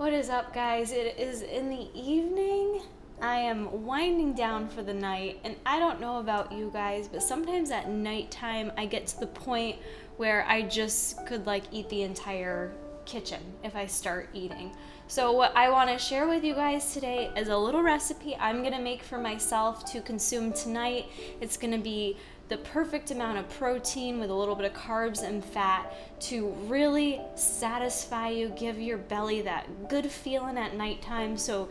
What is up, guys? It is in the evening. I am winding down for the night, and I don't know about you guys, but sometimes at nighttime I get to the point where I just could eat the entire kitchen if I start eating. So what I want to share with you guys today is a little recipe I'm gonna make for myself to consume tonight. It's gonna be the perfect amount of protein with a little bit of carbs and fat to really satisfy you, give your belly that good feeling at nighttime so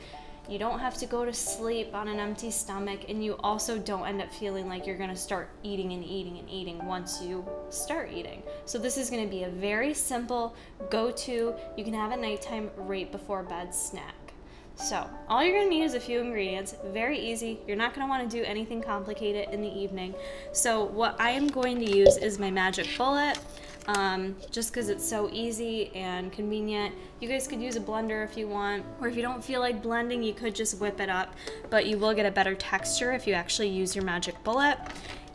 you don't have to go to sleep on an empty stomach, and you also don't end up feeling like you're gonna start eating and eating and eating once you start eating. So this is gonna be a very simple go-to, you can have at nighttime right before bed snack. So all you're gonna need is a few ingredients, very easy. You're not gonna wanna do anything complicated in the evening. So what I am going to use is my Magic Bullet, just because it's so easy and convenient. You guys could use a blender if you want, or if you don't feel like blending, you could just whip it up, but you will get a better texture if you actually use your Magic Bullet.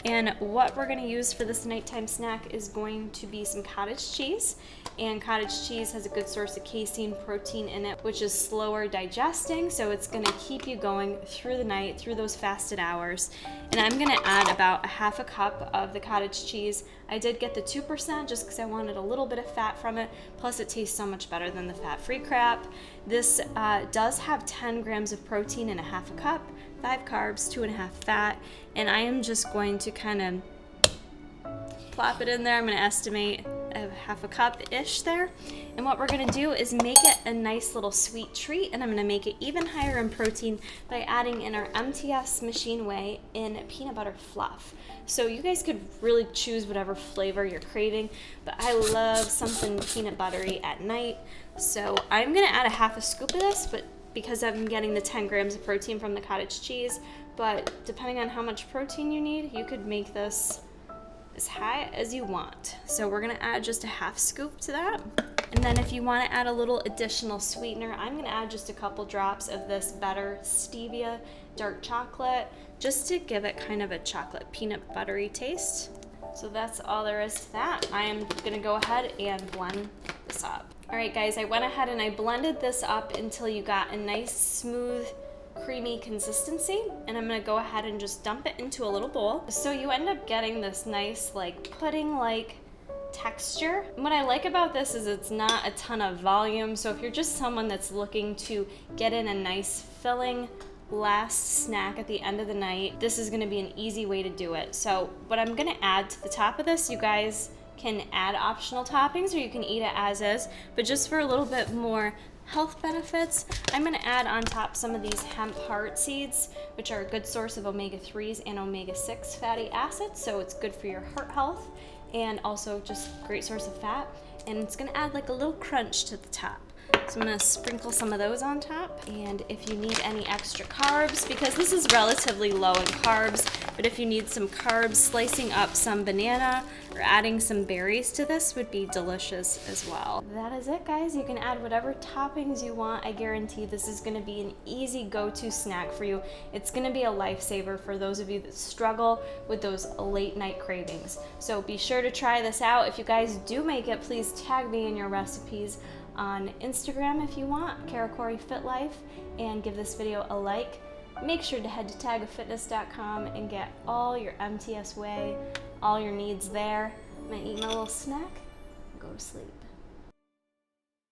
And what we're gonna use for this nighttime snack is going to be some cottage cheese. And cottage cheese has a good source of casein protein in it, which is slower digesting, so it's gonna keep you going through the night, through those fasted hours. And I'm gonna add about a half a cup of the cottage cheese. I did get the 2% just because I wanted a little bit of fat from it, plus it tastes so much better than the fat-free crap. This does have 10 grams of protein in a half a cup, 5 carbs, 2.5 fat, and I am just going to kind of plop it in there. I'm going to estimate a half a cup-ish there. And what we're going to do is make it a nice little sweet treat, and I'm going to make it even higher in protein by adding in our MTS Machine Whey in peanut butter fluff. So you guys could really choose whatever flavor you're craving, but I love something peanut buttery at night. So I'm going to add a half a scoop of this, but because I'm getting the 10 grams of protein from the cottage cheese, but depending on how much protein you need, you could make this as high as you want. So we're gonna add just a half scoop to that. And then if you wanna add a little additional sweetener, I'm gonna add just a couple drops of this Better Stevia dark chocolate, just to give it kind of a chocolate peanut buttery taste. So that's all there is to that. I am gonna go ahead and blend this up. All right, guys, I went ahead and I blended this up until you got a nice, smooth, creamy consistency, and I'm gonna go ahead and just dump it into a little bowl. So you end up getting this nice, pudding-like texture. And what I like about this is it's not a ton of volume, so if you're just someone that's looking to get in a nice, filling, last snack at the end of the night, this is gonna be an easy way to do it. So what I'm gonna add to the top of this, you guys can add optional toppings or you can eat it as is, but just for a little bit more health benefits, I'm gonna add on top some of these hemp heart seeds, which are a good source of omega-3s and omega-6 fatty acids, so it's good for your heart health and also just great source of fat, and it's gonna add a little crunch to the top. So I'm gonna sprinkle some of those on top, and if you need any extra carbs, because this is relatively low in carbs, but if you need some carbs, slicing up some banana or adding some berries to this would be delicious as well. That is it, guys. You can add whatever toppings you want. I guarantee this is gonna be an easy go-to snack for you. It's gonna be a lifesaver for those of you that struggle with those late night cravings. So be sure to try this out. If you guys do make it, please tag me in your recipes on Instagram if you want, Kara Fit Life, and give this video a like. Make sure to head to tagafitness.com and get all your MTS Whey, all your needs there. I'm gonna eat my little snack and go to sleep.